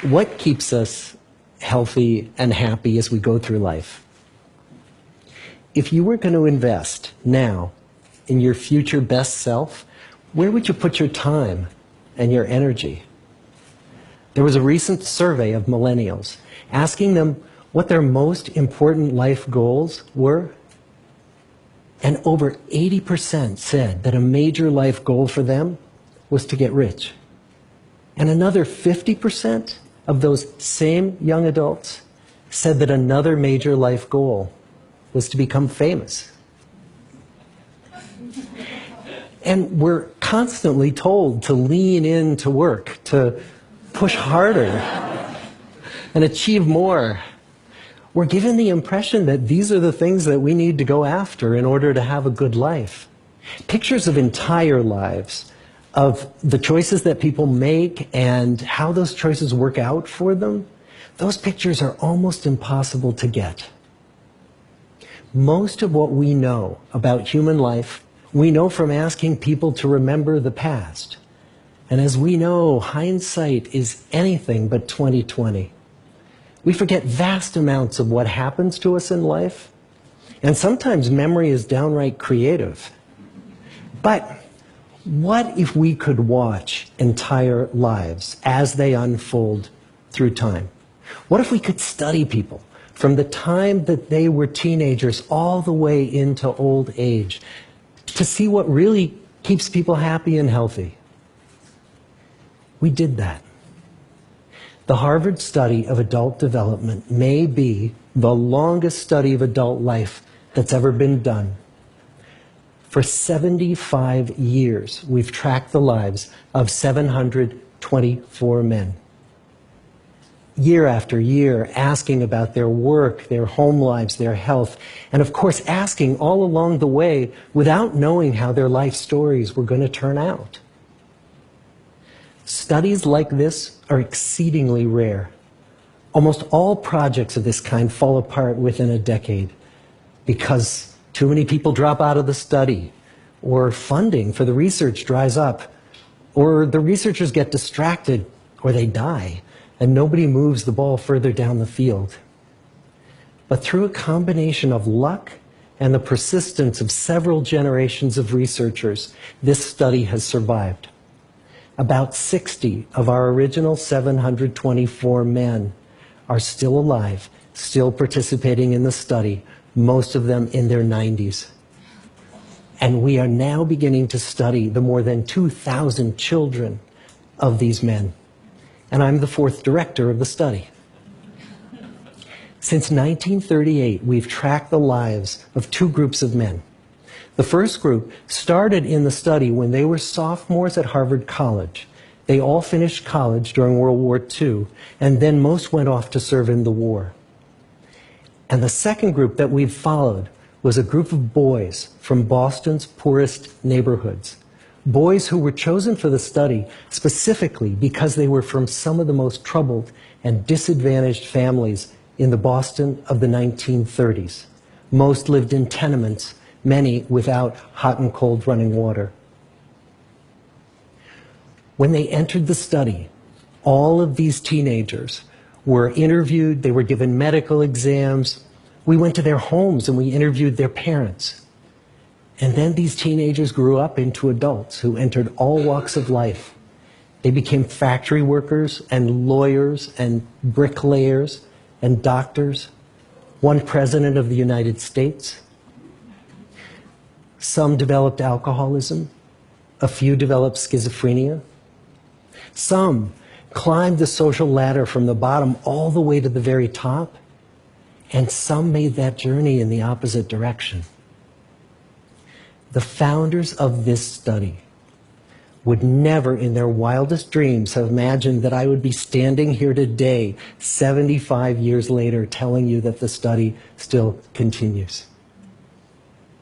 What keeps us healthy and happy as we go through life? If you were going to invest now in your future best self, where would you put your time and your energy? There was a recent survey of millennials asking them what their most important life goals were. And over 80% said that a major life goal for them was to get rich. And another 50% of those same young adults said that another major life goal was to become famous. And we're constantly told to lean into work, to push harder and achieve more. We're given the impression that these are the things that we need to go after in order to have a good life. Pictures of entire lives, of the choices that people make and how those choices work out for them, those pictures are almost impossible to get. Most of what we know about human life, we know from asking people to remember the past. And as we know, hindsight is anything but 20/20. We forget vast amounts of what happens to us in life, and sometimes memory is downright creative. But what if we could watch entire lives as they unfold through time? What if we could study people from the time that they were teenagers all the way into old age to see what really keeps people happy and healthy? We did that. The Harvard study of adult development may be the longest study of adult life that's ever been done. For 75 years, we've tracked the lives of 724 men. Year after year, asking about their work, their home lives, their health, and of course asking all along the way without knowing how their life stories were going to turn out. Studies like this are exceedingly rare. Almost all projects of this kind fall apart within a decade because too many people drop out of the study, or funding for the research dries up, or the researchers get distracted, or they die, and nobody moves the ball further down the field. But through a combination of luck and the persistence of several generations of researchers, this study has survived. About 60 of our original 724 men are still alive, still participating in the study, most of them in their 90s. And we are now beginning to study the more than 2,000 children of these men. And I'm the fourth director of the study. Since 1938, we've tracked the lives of two groups of men. The first group started in the study when they were sophomores at Harvard College. They all finished college during World War II, and then most went off to serve in the war. And the second group that we've followed was a group of boys from Boston's poorest neighborhoods. Boys who were chosen for the study specifically because they were from some of the most troubled and disadvantaged families in the Boston of the 1930s. Most lived in tenements, many without hot and cold running water. When they entered the study, all of these teenagers were interviewed, they were given medical exams. We went to their homes and we interviewed their parents. And then these teenagers grew up into adults who entered all walks of life. They became factory workers and lawyers and bricklayers and doctors, one president of the United States. Some developed alcoholism, a few developed schizophrenia. Some climbed the social ladder from the bottom all the way to the very top, and some made that journey in the opposite direction. The founders of this study would never in their wildest dreams have imagined that I would be standing here today, 75 years later, telling you that the study still continues.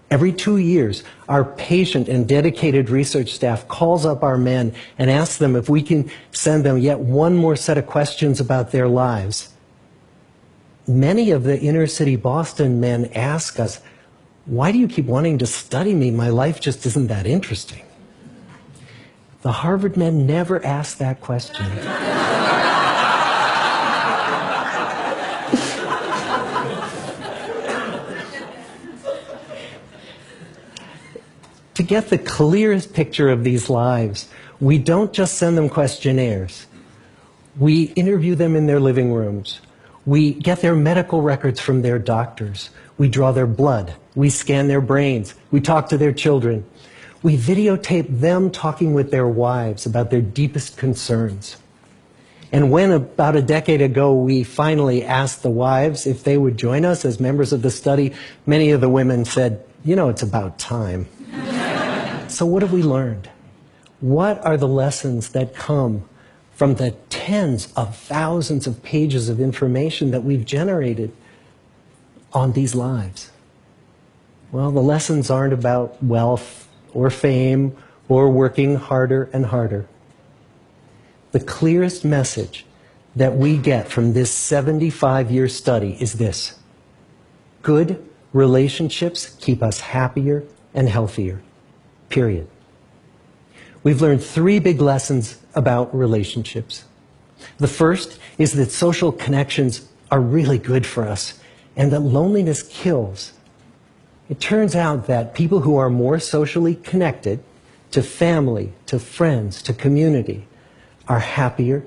Every 2 years, our patient and dedicated research staff calls up our men and asks them if we can send them yet one more set of questions about their lives. Many of the inner city Boston men ask us, "Why do you keep wanting to study me? My life just isn't that interesting." The Harvard men never asked that question. to get the clearest picture of these lives, we don't just send them questionnaires. We interview them in their living rooms. We get their medical records from their doctors. We draw their blood. We scan their brains. We talk to their children. We videotape them talking with their wives about their deepest concerns. And when, about a decade ago, we finally asked the wives if they would join us as members of the study, many of the women said, "You know, it's about time." So what have we learned? What are the lessons that come from the tens of thousands of pages of information that we've generated on these lives? Well, the lessons aren't about wealth or fame or working harder and harder. The clearest message that we get from this 75-year study is this: good relationships keep us happier and healthier, period. We've learned 3 big lessons about relationships. The first is that social connections are really good for us and that loneliness kills. It turns out that people who are more socially connected to family, to friends, to community, are happier,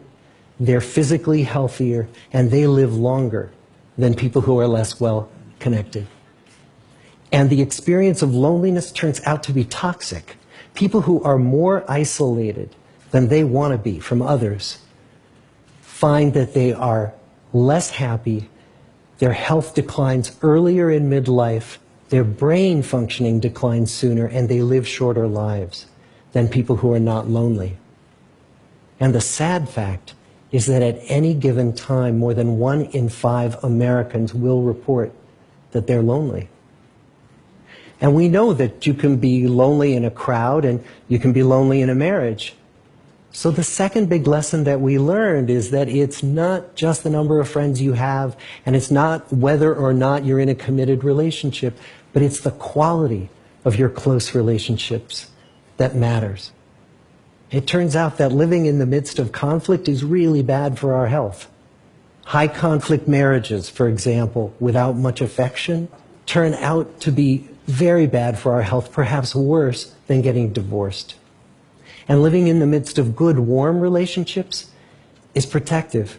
they're physically healthier, and they live longer than people who are less well connected. And the experience of loneliness turns out to be toxic. People who are more isolated than they want to be from others find that they are less happy, their health declines earlier in midlife, their brain functioning declines sooner, and they live shorter lives than people who are not lonely. And the sad fact is that at any given time, more than 1 in 5 Americans will report that they're lonely. And we know that you can be lonely in a crowd and you can be lonely in a marriage. So the second big lesson that we learned is that it's not just the number of friends you have, and it's not whether or not you're in a committed relationship, but it's the quality of your close relationships that matters. It turns out that living in the midst of conflict is really bad for our health. High conflict marriages, for example, without much affection, turn out to be very bad for our health, perhaps worse than getting divorced. And living in the midst of good, warm relationships is protective.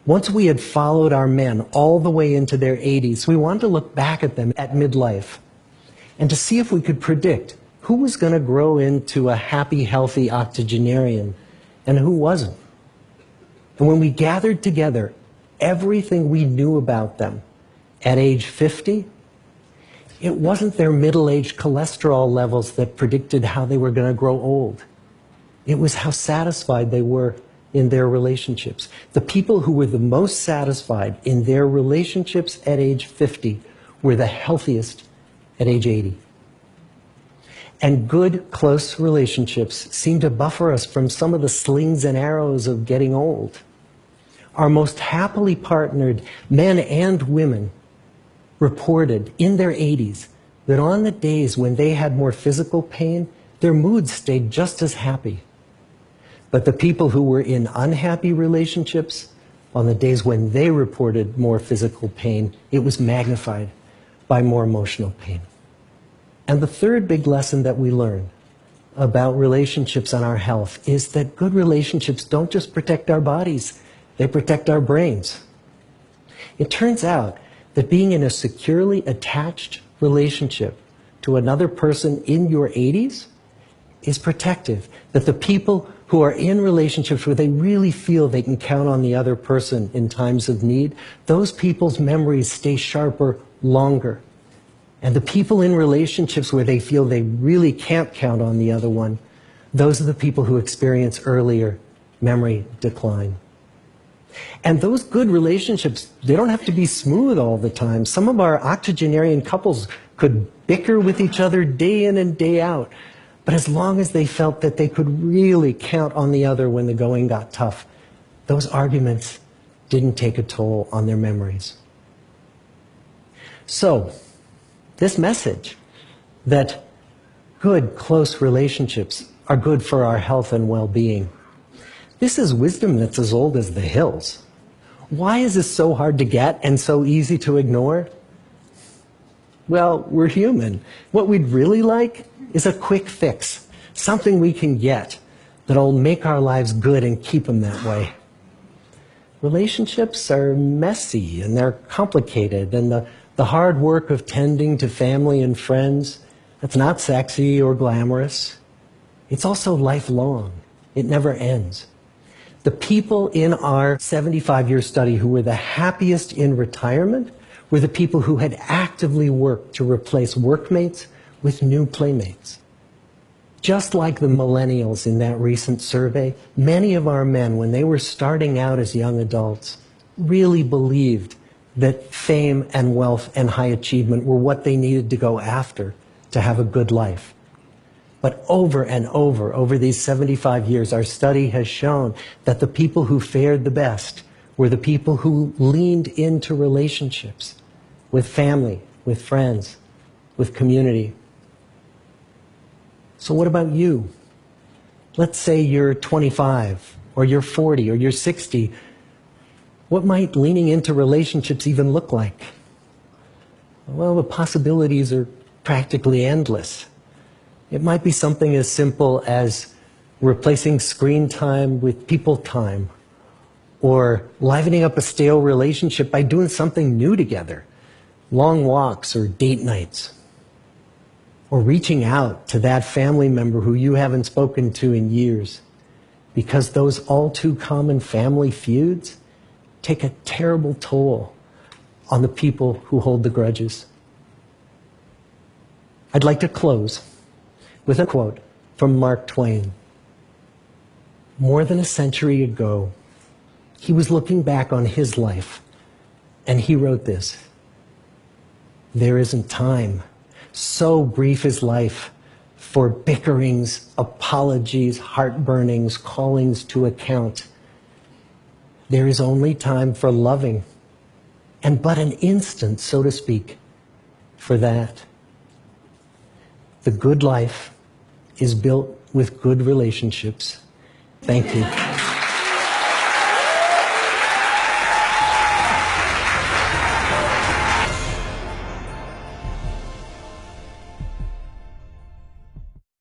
Once we had followed our men all the way into their 80s, we wanted to look back at them at midlife and to see if we could predict who was going to grow into a happy, healthy octogenarian and who wasn't. And when we gathered together everything we knew about them at age 50, it wasn't their middle-aged cholesterol levels that predicted how they were going to grow old. It was how satisfied they were in their relationships. The people who were the most satisfied in their relationships at age 50 were the healthiest at age 80. And good, close relationships seem to buffer us from some of the slings and arrows of getting old. Our most happily partnered men and women reported in their 80s that on the days when they had more physical pain, their moods stayed just as happy. But the people who were in unhappy relationships, on the days when they reported more physical pain, it was magnified by more emotional pain. And the third big lesson that we learn about relationships and our health is that good relationships don't just protect our bodies, they protect our brains. It turns out that being in a securely attached relationship to another person in your 80s is protective. That the people who are in relationships where they really feel they can count on the other person in times of need, those people's memories stay sharper longer. And the people in relationships where they feel they really can't count on the other one, those are the people who experience earlier memory decline. And those good relationships, they don't have to be smooth all the time. Some of our octogenarian couples could bicker with each other day in and day out. But as long as they felt that they could really count on the other when the going got tough, those arguments didn't take a toll on their memories. So, this message that good, close relationships are good for our health and well-being, this is wisdom that's as old as the hills. Why is this so hard to get and so easy to ignore? Well, we're human. What we'd really like is a quick fix, something we can get that'll make our lives good and keep them that way. Relationships are messy and they're complicated, and the hard work of tending to family and friends, that's not sexy or glamorous. It's also lifelong. It never ends. The people in our 75-year study who were the happiest in retirement were the people who had actively worked to replace workmates with new playmates. Just like the millennials in that recent survey, many of our men, when they were starting out as young adults, really believed that fame and wealth and high achievement were what they needed to go after to have a good life. But over and over these 75 years, our study has shown that the people who fared the best were the people who leaned into relationships with family, with friends, with community. So what about you? Let's say you're 25, or you're 40, or you're 60. What might leaning into relationships even look like? Well, the possibilities are practically endless. It might be something as simple as replacing screen time with people time, or livening up a stale relationship by doing something new together, long walks or date nights, or reaching out to that family member who you haven't spoken to in years, because those all too common family feuds take a terrible toll on the people who hold the grudges. I'd like to close with a quote from Mark Twain. More than a century ago, he was looking back on his life, and he wrote this: "There isn't time, so brief is life, for bickerings, apologies, heartburnings, callings to account. There is only time for loving, and but an instant, so to speak, for that. The good life is built with good relationships." Thank you.